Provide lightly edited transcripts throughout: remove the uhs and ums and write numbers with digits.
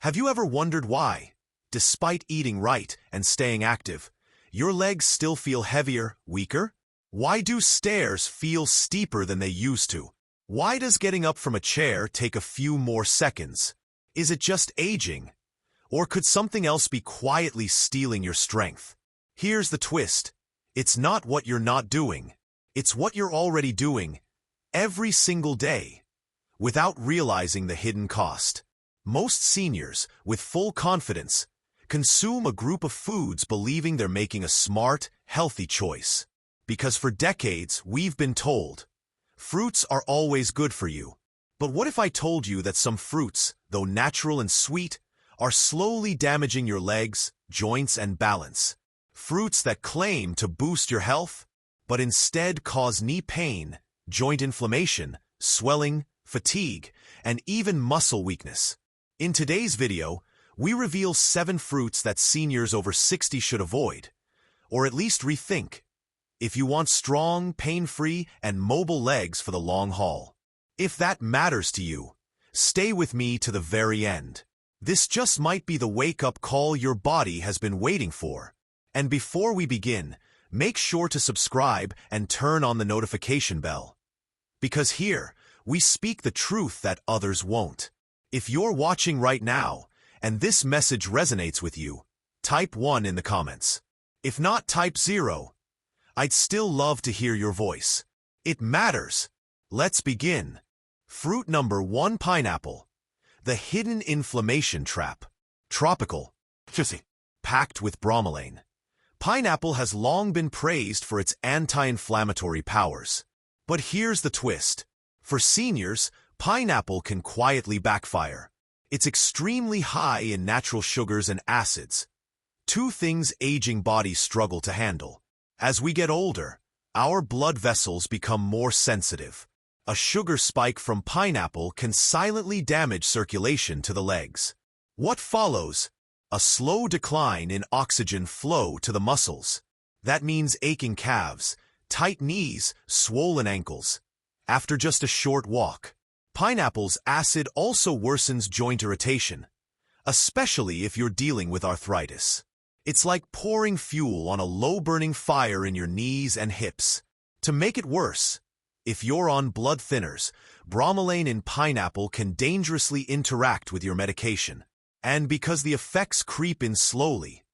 Have you ever wondered why, despite eating right and staying active, your legs still feel heavier, weaker? Why do stairs feel steeper than they used to? Why does getting up from a chair take a few more seconds? Is it just aging? Or could something else be quietly stealing your strength? Here's the twist. It's not what you're not doing. It's what you're already doing, every single day, without realizing the hidden cost. Most seniors, with full confidence, consume a group of foods believing they're making a smart, healthy choice. Because for decades, we've been told, fruits are always good for you. But what if I told you that some fruits, though natural and sweet, are slowly damaging your legs, joints, and balance? Fruits that claim to boost your health, but instead cause knee pain, joint inflammation, swelling, fatigue, and even muscle weakness. In today's video, we reveal 7 fruits that seniors over 60 should avoid, or at least rethink, if you want strong, pain-free, and mobile legs for the long haul. If that matters to you, stay with me to the very end. This just might be the wake-up call your body has been waiting for. And before we begin, make sure to subscribe and turn on the notification bell. Because here, we speak the truth that others won't. If you're watching right now, and this message resonates with you, type 1 in the comments. If not, type 0. I'd still love to hear your voice. It matters. Let's begin. Fruit number 1, pineapple. The hidden inflammation trap. Tropical. Packed with bromelain. Pineapple has long been praised for its anti-inflammatory powers. But here's the twist. For seniors, pineapple can quietly backfire. It's extremely high in natural sugars and acids, 2 things aging bodies struggle to handle. As we get older, our blood vessels become more sensitive. A sugar spike from pineapple can silently damage circulation to the legs. What follows? A slow decline in oxygen flow to the muscles. That means aching calves, tight knees, swollen ankles. After just a short walk. Pineapple's acid also worsens joint irritation, especially if you're dealing with arthritis. It's like pouring fuel on a low-burning fire in your knees and hips. To make it worse, if you're on blood thinners, bromelain in pineapple can dangerously interact with your medication. And because the effects creep in slowly,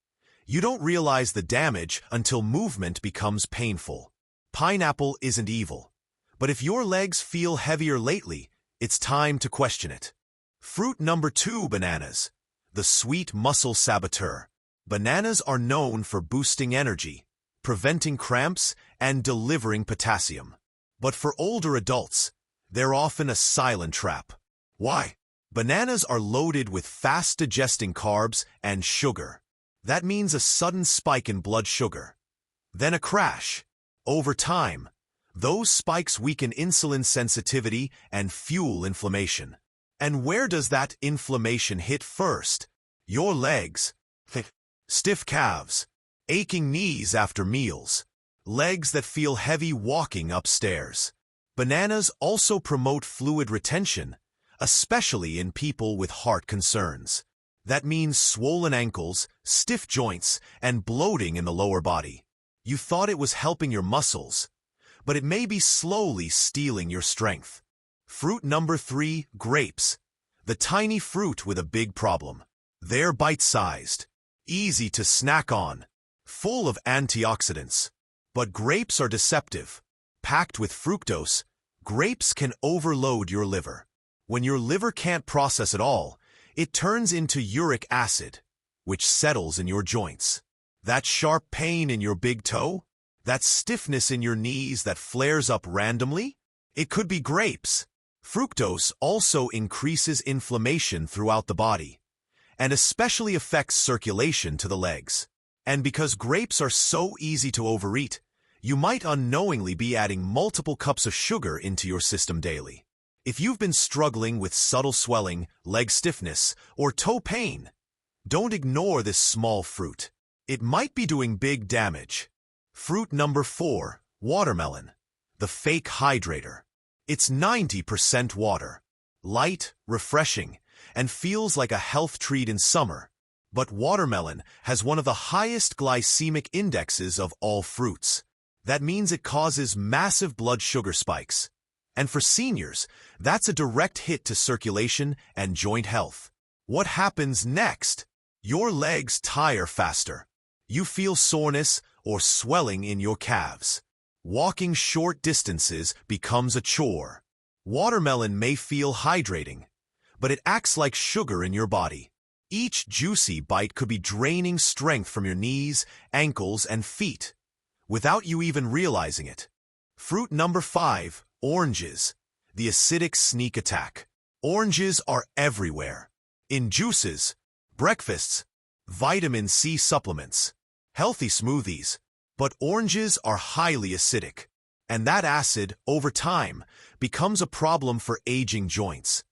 you don't realize the damage until movement becomes painful. Pineapple isn't evil, but if your legs feel heavier lately, it's time to question it. Fruit number 2, bananas. The sweet muscle saboteur. Bananas are known for boosting energy, preventing cramps, and delivering potassium. But for older adults, they're often a silent trap. Why? Bananas are loaded with fast-digesting carbs and sugar. That means a sudden spike in blood sugar. Then a crash. Over time, those spikes weaken insulin sensitivity and fuel inflammation. And where does that inflammation hit first? Your legs. Stiff calves, aching knees after meals, legs that feel heavy walking upstairs. Bananas also promote fluid retention, especially in people with heart concerns. That means swollen ankles, stiff joints, and bloating in the lower body. You thought it was helping your muscles, but it may be slowly stealing your strength. Fruit number 3, grapes. The tiny fruit with a big problem. They're bite-sized, easy to snack on, full of antioxidants. But grapes are deceptive. Packed with fructose, grapes can overload your liver. When your liver can't process it all, it turns into uric acid, which settles in your joints. That sharp pain in your big toe? That stiffness in your knees that flares up randomly? It could be grapes. Fructose also increases inflammation throughout the body, and especially affects circulation to the legs. And because grapes are so easy to overeat, you might unknowingly be adding multiple cups of sugar into your system daily. If you've been struggling with subtle swelling, leg stiffness, or toe pain, don't ignore this small fruit. It might be doing big damage. Fruit number 4, watermelon. The fake hydrator. It's 90% water. Light, refreshing, and feels like a health treat in summer. But watermelon has one of the highest glycemic indexes of all fruits. That means it causes massive blood sugar spikes. And for seniors, that's a direct hit to circulation and joint health. What happens next? Your legs tire faster. You feel soreness or swelling in your calves. Walking short distances becomes a chore. Watermelon may feel hydrating, but it acts like sugar in your body. Each juicy bite could be draining strength from your knees, ankles, and feet, without you even realizing it. Fruit number 5, oranges. The acidic sneak attack. Oranges are everywhere. In juices, breakfasts, vitamin C supplements, healthy smoothies. But oranges are highly acidic, and that acid, over time, becomes a problem for aging joints.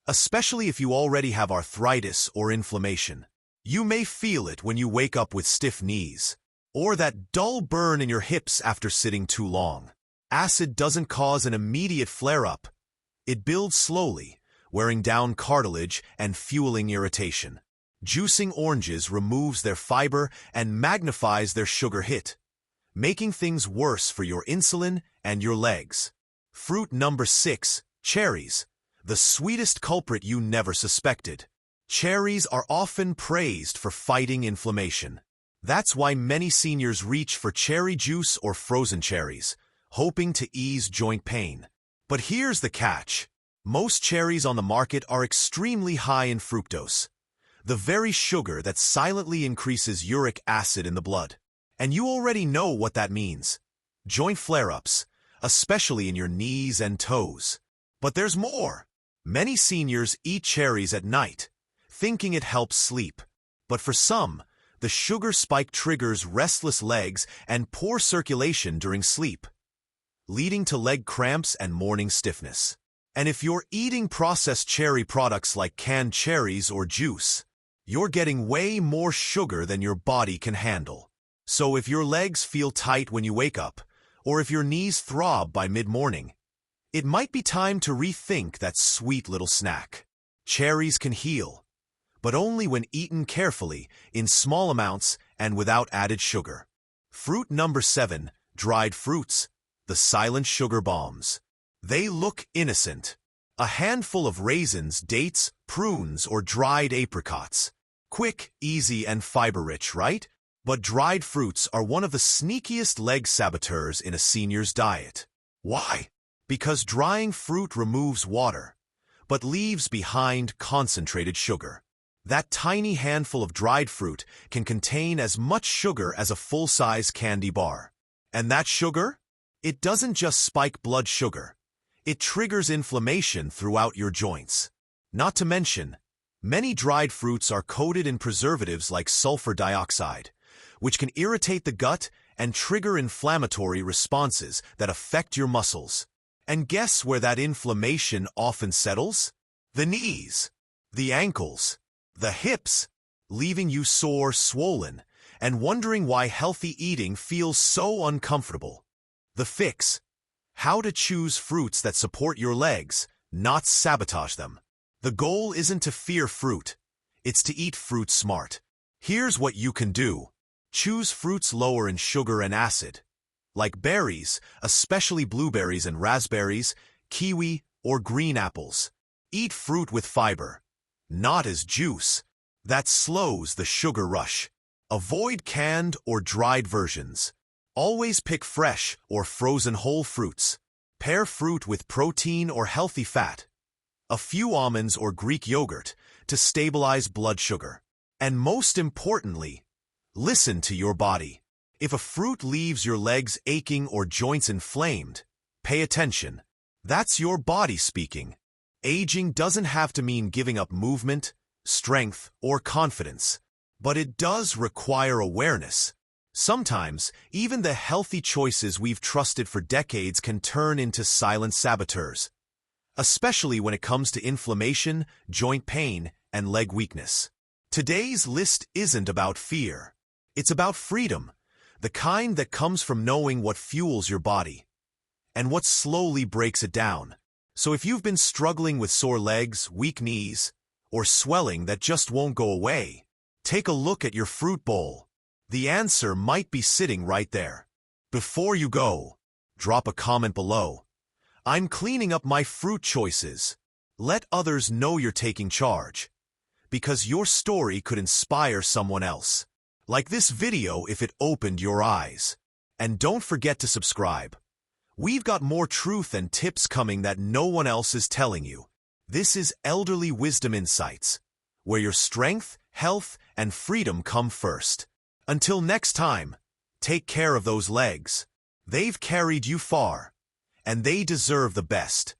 Especially if you already have arthritis or inflammation. You may feel it when you wake up with stiff knees, or that dull burn in your hips after sitting too long. Acid doesn't cause an immediate flare-up. It builds slowly, wearing down cartilage and fueling irritation. Juicing oranges removes their fiber and magnifies their sugar hit, making things worse for your insulin and your legs. Fruit number 6, cherries. The sweetest culprit you never suspected. Cherries are often praised for fighting inflammation. That's why many seniors reach for cherry juice or frozen cherries, hoping to ease joint pain. But here's the catch. Most cherries on the market are extremely high in fructose, the very sugar that silently increases uric acid in the blood. And you already know what that means. Joint flare-ups, especially in your knees and toes. But there's more. Many seniors eat cherries at night, thinking it helps sleep. But for some, the sugar spike triggers restless legs and poor circulation during sleep, leading to leg cramps and morning stiffness. And if you're eating processed cherry products like canned cherries or juice, you're getting way more sugar than your body can handle. So if your legs feel tight when you wake up, or if your knees throb by mid-morning, it might be time to rethink that sweet little snack. Cherries can heal, but only when eaten carefully, in small amounts, and without added sugar. Fruit number 7, dried fruits, the silent sugar bombs. They look innocent. A handful of raisins, dates, prunes, or dried apricots. Quick, easy, and fiber-rich, right? But dried fruits are one of the sneakiest leg saboteurs in a senior's diet. Why? Because drying fruit removes water, but leaves behind concentrated sugar. That tiny handful of dried fruit can contain as much sugar as a full-size candy bar. And that sugar? It doesn't just spike blood sugar. It triggers inflammation throughout your joints. Not to mention, many dried fruits are coated in preservatives like sulfur dioxide, which can irritate the gut and trigger inflammatory responses that affect your muscles. And guess where that inflammation often settles? The knees, the ankles, the hips, leaving you sore, swollen, and wondering why healthy eating feels so uncomfortable. The fix: how to choose fruits that support your legs, not sabotage them. The goal isn't to fear fruit, it's to eat fruit smart. Here's what you can do. Choose fruits lower in sugar and acid, like berries, especially blueberries and raspberries, kiwi, or green apples. Eat fruit with fiber, not as juice. That slows the sugar rush. Avoid canned or dried versions. Always pick fresh or frozen whole fruits. Pair fruit with protein or healthy fat. A few almonds or Greek yogurt to stabilize blood sugar. And most importantly, listen to your body. If a fruit leaves your legs aching or joints inflamed, pay attention. That's your body speaking. Aging doesn't have to mean giving up movement, strength, or confidence, but it does require awareness. Sometimes, even the healthy choices we've trusted for decades can turn into silent saboteurs, especially when it comes to inflammation, joint pain, and leg weakness. Today's list isn't about fear. It's about freedom. The kind that comes from knowing what fuels your body and what slowly breaks it down. So if you've been struggling with sore legs, weak knees, or swelling that just won't go away? Take a look at your fruit bowl. The answer might be sitting right there. Before you go, drop a comment below. I'm cleaning up my fruit choices. Let others know you're taking charge, because your story could inspire someone else. Like this video if it opened your eyes. And don't forget to subscribe. We've got more truth and tips coming that no one else is telling you. This is Elderly Wisdom Insights, where your strength, health, and freedom come first. Until next time, take care of those legs. They've carried you far, and they deserve the best.